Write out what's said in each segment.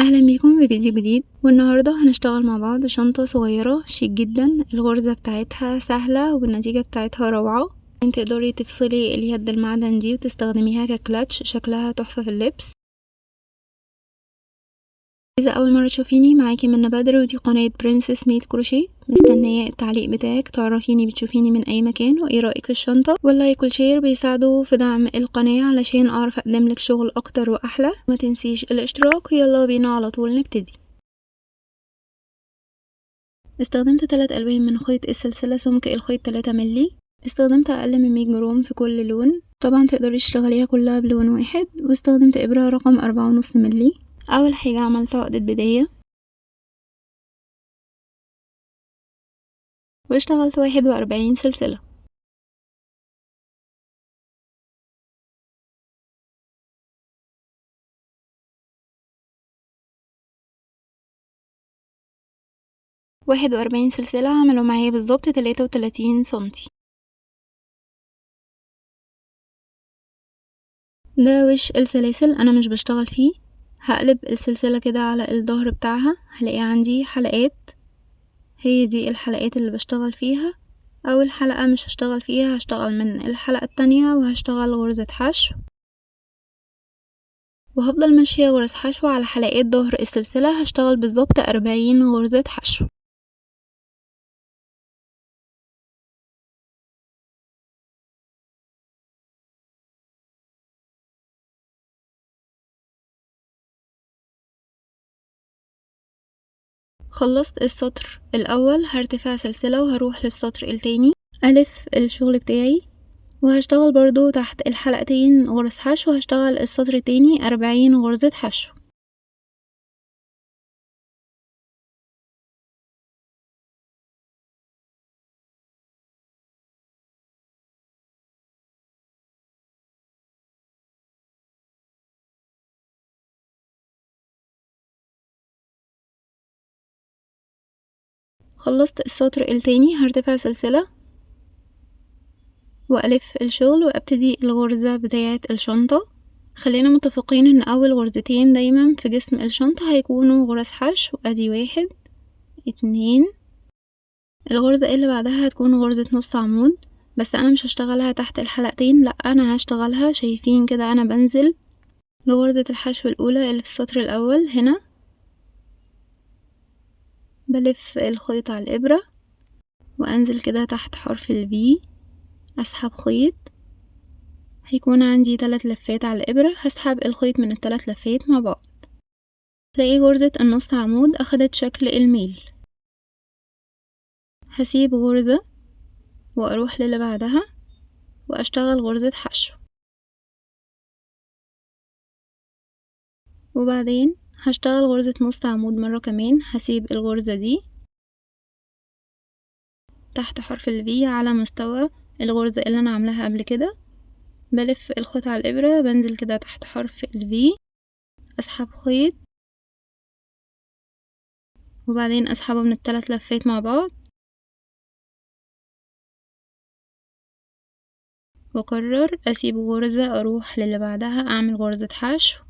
اهلا بيكم في فيديو جديد، والنهاردة هنشتغل مع بعض شنطة صغيرة شيك جدا. الغرزة بتاعتها سهلة والنتيجة بتاعتها روعة. انت تقدري تفصلي اليد المعدن دي وتستخدميها ككلاتش، شكلها تحفة في اللبس. اذا اول مرة تشوفيني، معاكي من بدر، ودي قناة برنسس ميد كروشيه. مستنية التعليق بتاعك، تعرفيني بتشوفيني من اي مكان، وايه رأيك في الشنطة. واللايك والشير بيساعدوا في دعم القناة علشان اعرف اقدم لك شغل اكتر واحلى. ما تنسيش الاشتراك، ويلا بينا على طول نبتدي. استخدمت 3 ألوان من خيط السلسلة، سمك الخيط 3 ملي. استخدمت أقل من 100 جرام في كل لون، طبعا تقدري تشتغليها كلها بلون واحد. واستخدمت إبرة رقم 4.5 ملي. أول حاجة عملت عقدة بداية، واشتغلت 41 سلسلة. واحد وأربعين سلسلة عملوا معايا بالظبط 33 سنتي. ده وش السلاسل، أنا مش بشتغل فيه. هقلب السلسلة كده على الظهر بتاعها، هلاقي عندي حلقات. هي دي الحلقات اللي بشتغل فيها. اول حلقة مش هشتغل فيها، هشتغل من الحلقة التانية وهشتغل غرزة حشو، وهفضل ماشية غرز حشو على حلقات ظهر السلسلة. هشتغل بالظبط 40 غرزة حشو. خلصت السطر الاول، هرتفع سلسلة وهروح للسطر التاني، الف الشغل بتاعي، وهشتغل برضو تحت الحلقتين غرز حشو. هشتغل السطر التاني 40 غرزة حشو. خلصت السطر التاني، هرتفع سلسلة وألف الشغل وأبتدي الغرزة بتاعة الشنطة. خلينا متفقين ان اول غرزتين دايما في جسم الشنطة هيكونوا غرز حشو. ادي 1 2. الغرزة اللي بعدها هتكون غرزة نص عمود، بس انا مش هشتغلها تحت الحلقتين، لا انا هشتغلها شايفين كده. انا بنزل لغرزة الحشو الاولى اللي في السطر الاول، هنا بلف الخيط على الابرة وانزل كده تحت حرف الفي، اسحب خيط. هيكون عندي 3 لفات على الابرة، هسحب الخيط من ال3 لفات مع بعض. تلاقي غرزة النص عمود اخدت شكل الميل. هسيب غرزة واروح للي بعدها واشتغل غرزة حشو، وبعدين هشتغل غرزة نص عمود مرة كمان. هسيب الغرزة دي تحت حرف الفي على مستوى الغرزة اللي انا عاملاها قبل كده. بلف الخيط على الابرة، بنزل كده تحت حرف الفي، اسحب خيط وبعدين اسحبه من ال3 لفات مع بعض، واكرر. اسيب غرزة اروح للي بعدها اعمل غرزة حشو،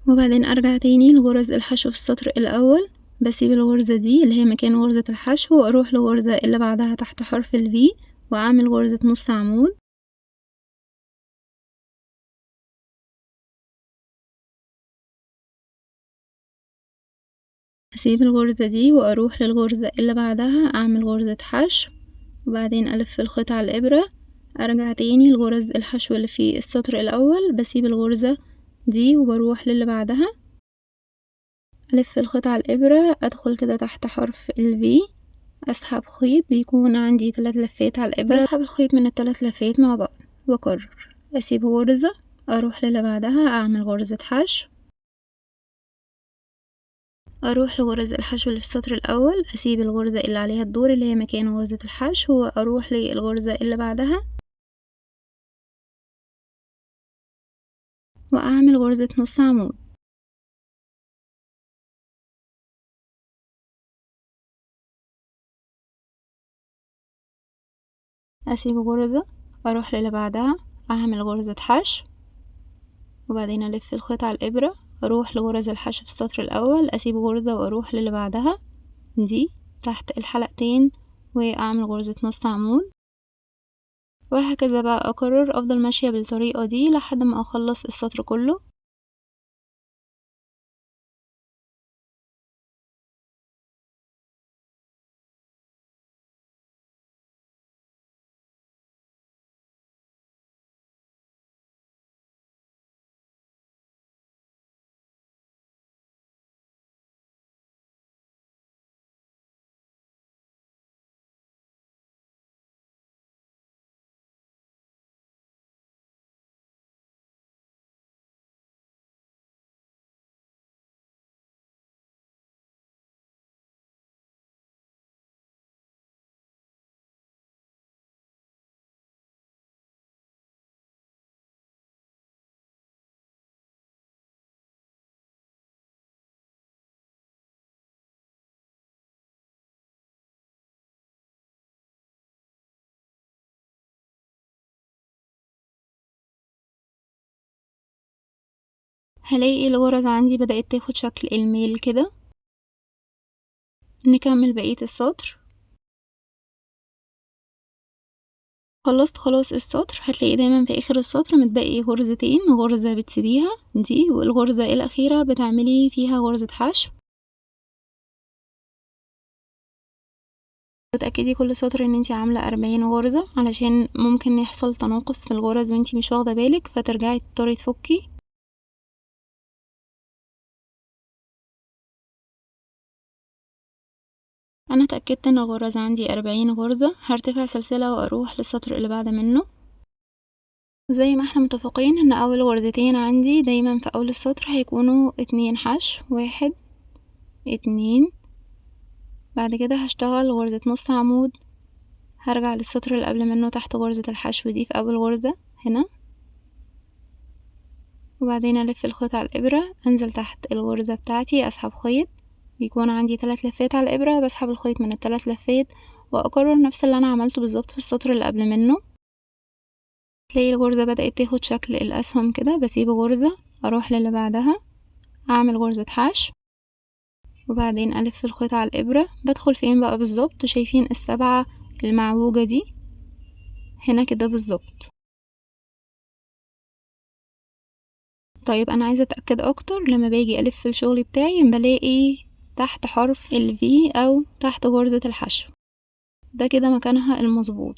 وبعدين ارجع تاني لغرز الحشو في السطر الاول. بسيب الغرزة دي اللي هي مكان غرزة الحشو واروح لغرزة اللي بعدها تحت حرف الفي واعمل غرزة نص عمود. اسيب الغرزة دي واروح للغرزة اللي بعدها اعمل غرزة حشو، وبعدين الف الخيط على الابرة. ارجع تاني لغرز الحشو اللي في السطر الاول، بسيب الغرزة دي وبروح للي بعدها، الف الخيط على الابرة، ادخل كده تحت حرف الفي، اسحب خيط. بيكون عندي 3 لفات على الابرة، اسحب الخيط من ال3 لفات مع بعض واكرر. اسيب غرزة اروح للي بعدها اعمل غرزة حشو، اروح لغرز الحشو اللي في السطر الاول، اسيب الغرزة اللي عليها الدور اللي هي مكان غرزة الحشو واروح للغرزة اللي بعدها واعمل غرزة نص عمود. اسيب غرزة اروح للي بعدها اعمل غرزة حشو، وبعدين الف الخيط على الابرة اروح لغرز الحشو في السطر الاول، اسيب غرزة واروح للي بعدها دي تحت الحلقتين واعمل غرزة نص عمود، وهكذا بقى اكرر، افضل ماشية بالطريقة دي لحد ما اخلص السطر كله. هلاقي الغرز عندي بدأت تاخد شكل الميل كده. نكمل بقية السطر. خلصت خلاص السطر، هتلاقي دايما في اخر السطر متبقي غرزتين، غرزة بتسيبيها دي والغرزة الاخيرة بتعملي فيها غرزة حشو. تتأكدي كل سطر ان انتي عاملة 40 غرزة علشان ممكن يحصل تناقص في الغرز وانتي مش واخدة بالك، فترجعي تضطري تفكي. انا اتأكدت ان الغرز عندي 40 غرزة، هرتفع سلسلة واروح للسطر اللي بعد منه. زي ما احنا متفقين ان اول غرزتين عندي دايما في اول السطر هيكونوا 2 حشو، 1 2. بعد كده هشتغل غرزة نص عمود، هرجع للسطر اللي قبل منه تحت غرزة الحشو دي في اول غرزة هنا، وبعدين الف الخيط على الابرة، انزل تحت الغرزة بتاعتي، اسحب خيط، بيكون عندي 3 لفات على الابرة، بسحب الخيط من ال3 لفات واكرر نفس اللي انا عملته بالظبط في السطر اللي قبل منه. تلاقي الغرزة بدأت تاخد شكل الاسهم كده، بسيب غرزة اروح للي بعدها اعمل غرزة حشو، وبعدين الف الخيط على الابرة. بدخل فين بقى بالظبط؟ شايفين السبعة المعوجة دي هنا كده بالظبط. طيب انا عايزة اتأكد اكتر، لما باجي الف الشغل بتاعي بلاقي تحت حرف ال V او تحت غرزة الحشو، ده كده مكانها المظبوط.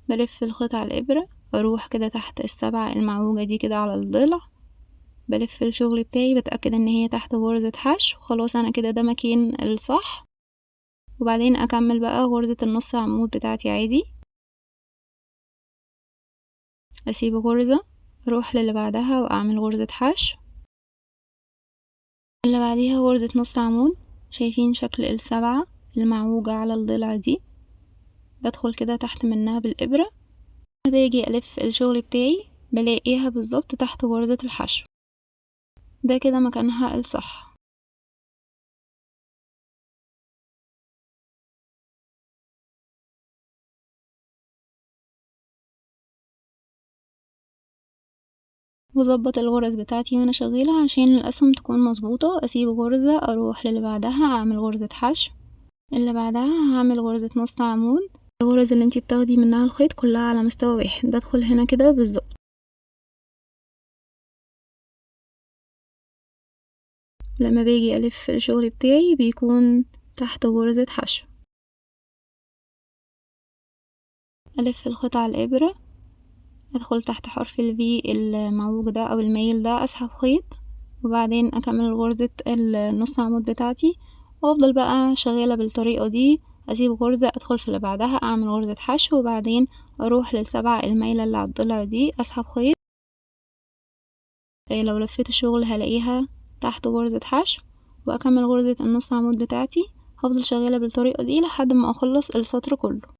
بلف الخيط على الابرة، اروح كده تحت السبعة المعوجة دي كده على الضلع، بلف الشغل بتاعي، بتأكد ان هي تحت غرزة حشو، خلاص انا كده ده مكان الصح. وبعدين اكمل بقى غرزة النص عمود بتاعتي عادي، اسيب غرزة اروح للي بعدها واعمل غرزة حشو، اللي بعديها غرزة نص عمود. شايفين شكل السبعة المعوجة على الضلع دي؟ بدخل كده تحت منها بالإبرة، باجي ألف الشغل بتاعي بلاقيها بالظبط تحت غرزة الحشو، ده كده مكانها الصح. وظبط الغرز بتاعتي وانا شغالة عشان الأسهم تكون مظبوطة. أسيب غرزة أروح للي بعدها أعمل غرزة حشو، اللي بعدها هعمل غرزة نص عمود. الغرز اللي انتي بتاخدي منها الخيط كلها على مستوى واحد، بدخل هنا كده بالظبط. لما باجي ألف الشغل بتاعي بيكون تحت غرزة حشو، ألف الخيط على الإبرة، أدخل تحت حرف ال V المعوج ده أو المايل ده، أسحب خيط، وبعدين أكمل غرزة النص عمود بتاعتي، وأفضل بقى شغالة بالطريقة دي. أسيب غرزة أدخل في اللي بعدها أعمل غرزة حشو، وبعدين أروح للسبعة المايلة اللي على الضلع دي، أسحب خيط. لو لفيت الشغل هلاقيها تحت غرزة حشو، وأكمل غرزة النص عمود بتاعتي. هفضل شغالة بالطريقة دي لحد ما أخلص السطر كله.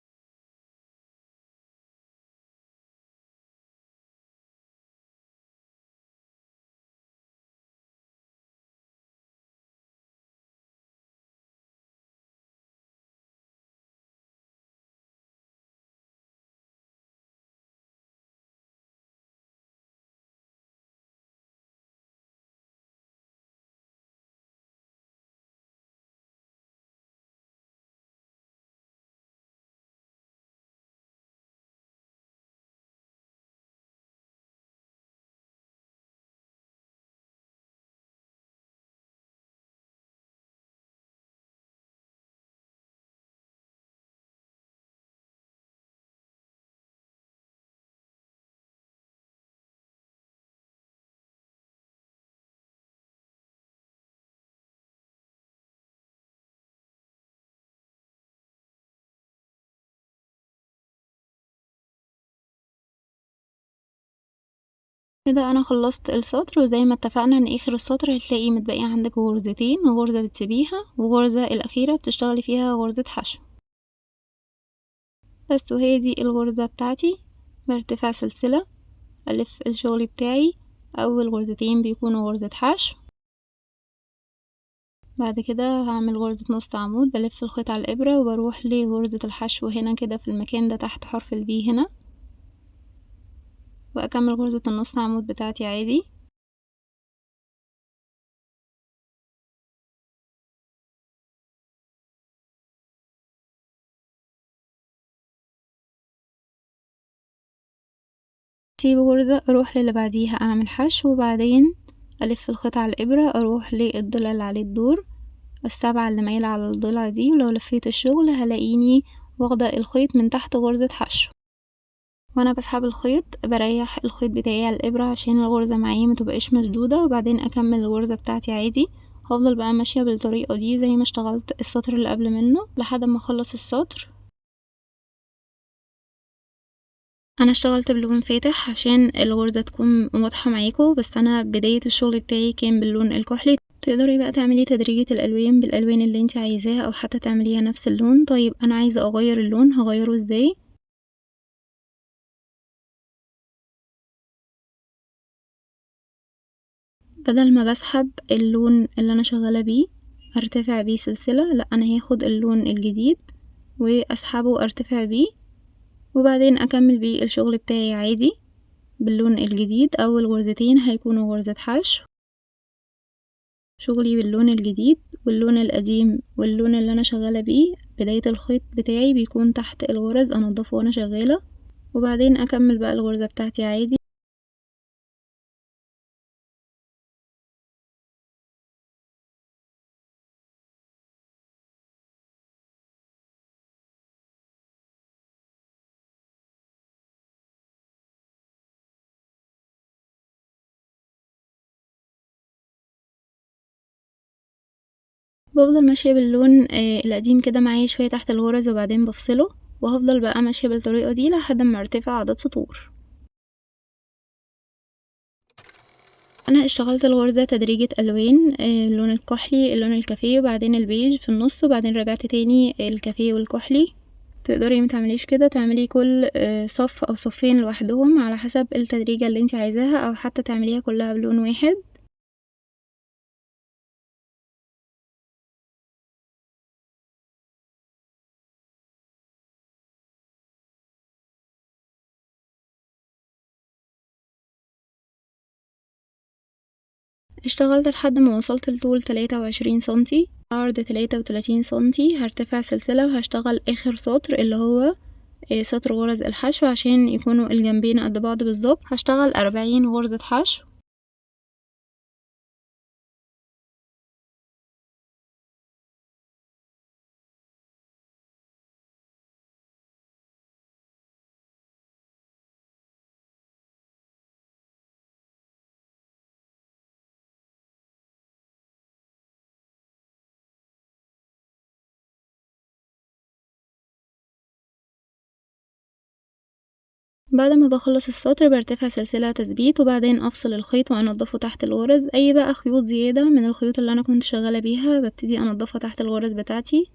كده انا خلصت السطر، وزي ما اتفقنا ان اخر السطر هتلاقي متبقي عندك غرزتين، غرزة بتسيبيها وغرزة الاخيرة بتشتغلي فيها غرزة حشو بس. وهي دي الغرزة بتاعتي. بارتفاع سلسلة الف الشغل بتاعي، اول غرزتين بيكونوا غرزة حشو، بعد كده هعمل غرزة نص عمود، بلف الخيط على الابرة وبروح لغرزة الحشو هنا كده في المكان ده تحت حرف الفي هنا، واكمل غرزة النص عمود بتاعتي عادي. اسيب غرزة اروح للي بعديها اعمل حشو، وبعدين الف الخيط على الابرة اروح للضلع اللي عليه الدور، السبعة اللي مايلة على الضلع دي، ولو لفيت الشغل هلاقيني واخدة الخيط من تحت غرزة حشو. وانا بسحب الخيط بريح الخيط بتاعي على الابرة عشان الغرزة معايا متبقاش مشدودة، وبعدين اكمل الغرزة بتاعتي عادي. هفضل بقى ماشية بالطريقة دي زي ما اشتغلت السطر اللي قبل منه لحد ما اخلص السطر. انا اشتغلت بلون فاتح عشان الغرزة تكون واضحة معاكم، بس انا بداية الشغل بتاعي كان باللون الكحلي. تقدري بقى تعملي تدريجة الالوان بالالوان اللي انت عايزاها، او حتى تعمليها نفس اللون. طيب انا عايزة اغير اللون، هغيره ازاي؟ بدل ما بسحب اللون اللي انا شغالة بيه ارتفع بيه سلسلة، لا انا هاخد اللون الجديد واسحبه وارتفع بيه، وبعدين اكمل بيه الشغل بتاعي عادي باللون الجديد. اول غرزتين هيكونوا غرزة حشو، شغلي باللون الجديد، واللون القديم واللون اللي انا شغالة بيه بداية الخيط بتاعي بيكون تحت الغرز انضفه وانا شغالة، وبعدين اكمل بقى الغرزة بتاعتي عادي. بفضل ماشية باللون القديم كده معايا شوية تحت الغرز، وبعدين بفصله، وهفضل بقى ماشية بالطريقة دي لحد ما ارتفع عدد سطور. انا اشتغلت الغرزة تدريجة الوان، اللون الكحلي، اللون الكافيه، وبعدين البيج في النص، وبعدين رجعت تاني الكافيه والكحلي. تقدري متعمليش كده، تعملي كل صف او صفين لوحدهم على حسب التدريجة اللي انت عايزاها، او حتى تعمليها كلها بلون واحد. اشتغلت لحد ما وصلت لطول 23 سنتي، عرض 33 سنتي. هرتفع سلسلة وهشتغل اخر سطر اللي هو سطر غرز الحشو عشان يكونوا الجنبين قد بعض بالظبط. هشتغل 40 غرزة حشو. بعد ما بخلص السطر برتفع سلسلة تثبيت، وبعدين افصل الخيط وانضفه تحت الغرز. اي بقى خيوط زيادة من الخيوط اللي انا كنت شغالة بيها ببتدي انضفها تحت الغرز بتاعتي.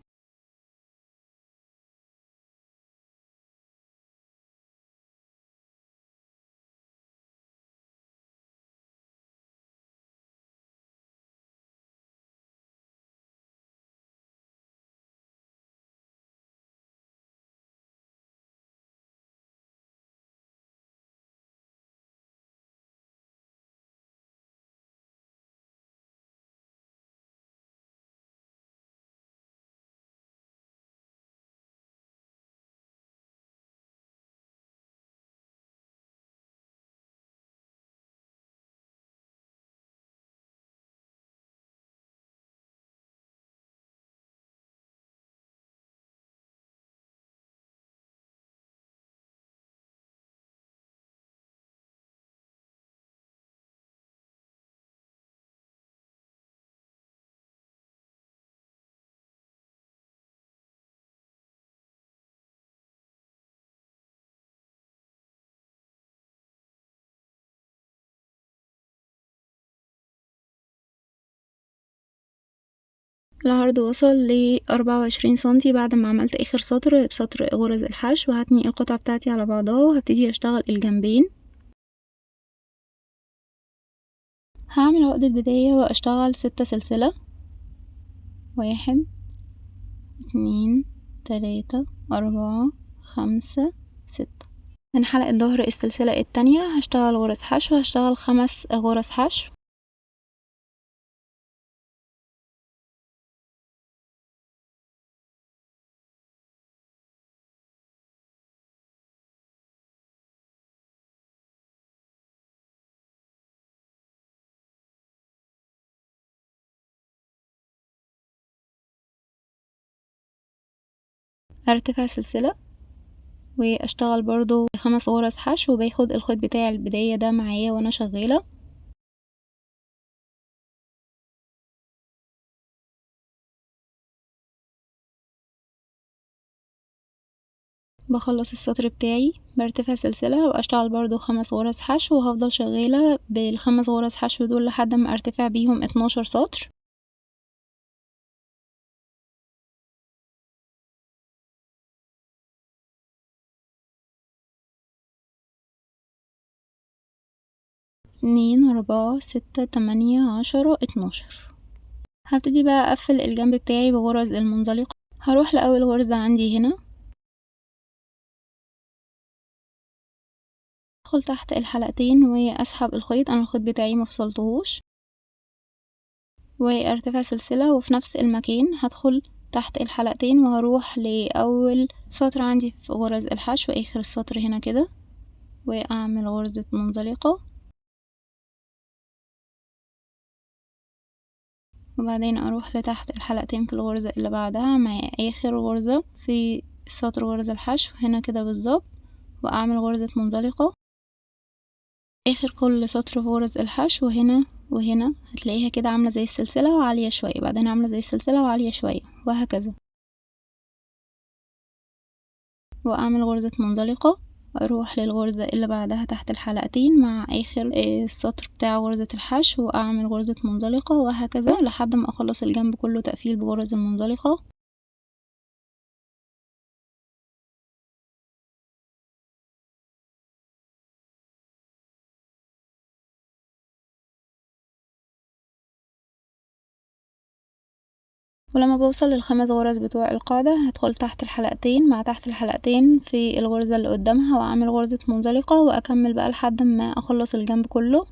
العرض وصل ل24 سنتي بعد ما عملت اخر سطر بسطر غرز الحشو. هتني القطعة بتاعتي على بعضها وهبتدي اشتغل الجنبين. هعمل عقدة بداية واشتغل 6 سلسلة، 1 2 3 4 5 6. من حلقة ظهر السلسلة التانية هشتغل غرز حشو، هشتغل 5 غرز حشو. ارتفع سلسلة واشتغل برضو 5 غرز حشو، وباخد الخيط بتاع البداية ده معايا وانا شغالة. بخلص السطر بتاعي برتفع سلسلة واشتغل برضو 5 غرز حشو، وهفضل شغالة بال5 غرز حشو دول لحد ما ارتفع بيهم 12 سطر. اتنين 4 6 8 10 12. هبتدي بقى اقفل الجنب بتاعي بغرز المنزلقة. هروح لأول غرزة عندي هنا، ادخل تحت الحلقتين واسحب الخيط. انا الخيط بتاعي مفصلتهوش، وارتفع سلسلة وفي نفس المكان هدخل تحت الحلقتين وهروح لأول سطر عندي في غرز الحشو، اخر السطر هنا كده، واعمل غرزة منزلقة، وبعدين اروح لتحت الحلقتين في الغرزة اللي بعدها مع اخر غرزة في سطر غرز الحشو هنا كده بالظبط، واعمل غرزة منزلقة اخر كل سطر في غرز الحشو هنا وهنا. هتلاقيها كده عاملة زي السلسلة وعالية شوية، بعدين عاملة زي السلسلة وعالية شوية، وهكذا. واعمل غرزة منزلقة، اروح للغرزة اللي بعدها تحت الحلقتين مع اخر السطر بتاع غرزة الحشو، واعمل غرزة منزلقة، وهكذا لحد ما اخلص الجنب كله تقفيل بغرز المنزلقة. ولما بوصل لل5 غرز بتوع القاعدة هدخل تحت الحلقتين مع تحت الحلقتين في الغرزة اللي قدامها، واعمل غرزة منزلقة، واكمل بقى لحد ما اخلص الجنب كله.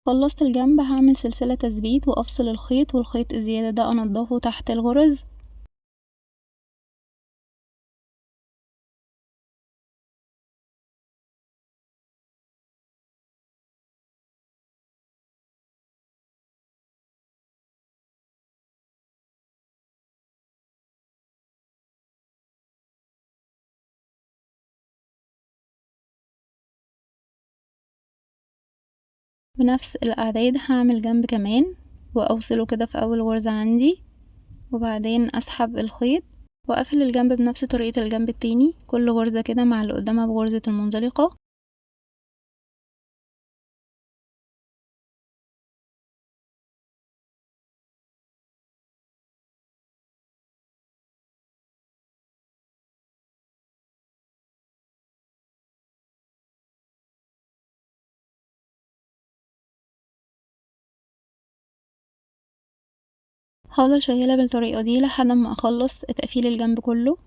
خلصت الجنب هعمل سلسلة تثبيت وافصل الخيط، والخيط الزيادة ده انضفه تحت الغرز. بنفس الاعداد هعمل جنب كمان واوصله كده في اول غرزة عندي، وبعدين اسحب الخيط واقفل الجنب بنفس طريقة الجنب التاني، كل غرزة كده مع اللي قدامها بغرزة المنزلقة. هفضل شغالة بالطريقة دي لحد ما اخلص تقفيل الجنب كله.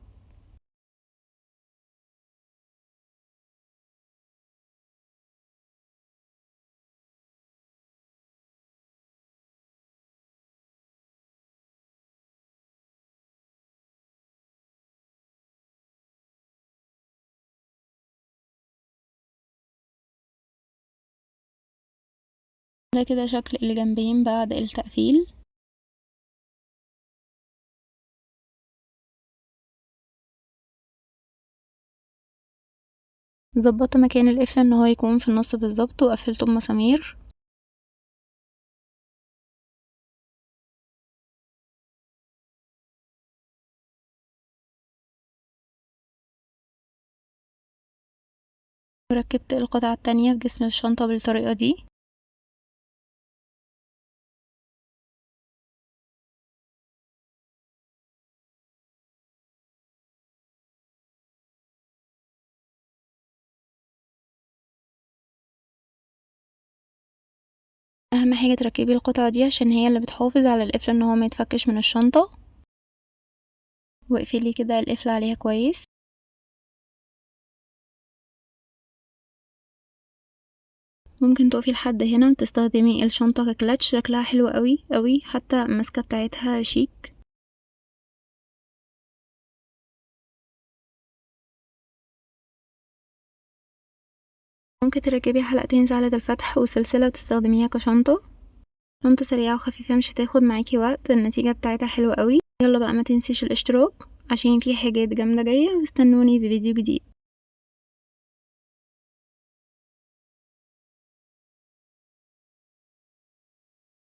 ده كده شكل الجنبين بعد التقفيل. ظبطت مكان القفل ان هو يكون في النص بالظبط وقفلته بمسامير. وركبت القطعة التانية في جسم الشنطة بالطريقة دي. اهم حاجة تركبي القطعة دي عشان هي اللي بتحافظ على القفل ان هو ما يتفكش من الشنطة، واقفلي كده القفل عليها كويس. ممكن تقفي لحد هنا وتستخدمي الشنطة ككلاتش، شكلها حلو قوي قوي، حتى الماسكة بتاعتها شيك. ممكن تركبي حلقتين سهلة الفتح وسلسلة وتستخدميها كشنطة. شنطة سريعة وخفيفة مش هتاخد معاكي وقت، النتيجة بتاعتها حلوة قوي. يلا بقى ما تنسيش الاشتراك عشان في حاجات جامدة جاية، واستنوني في فيديو جديد.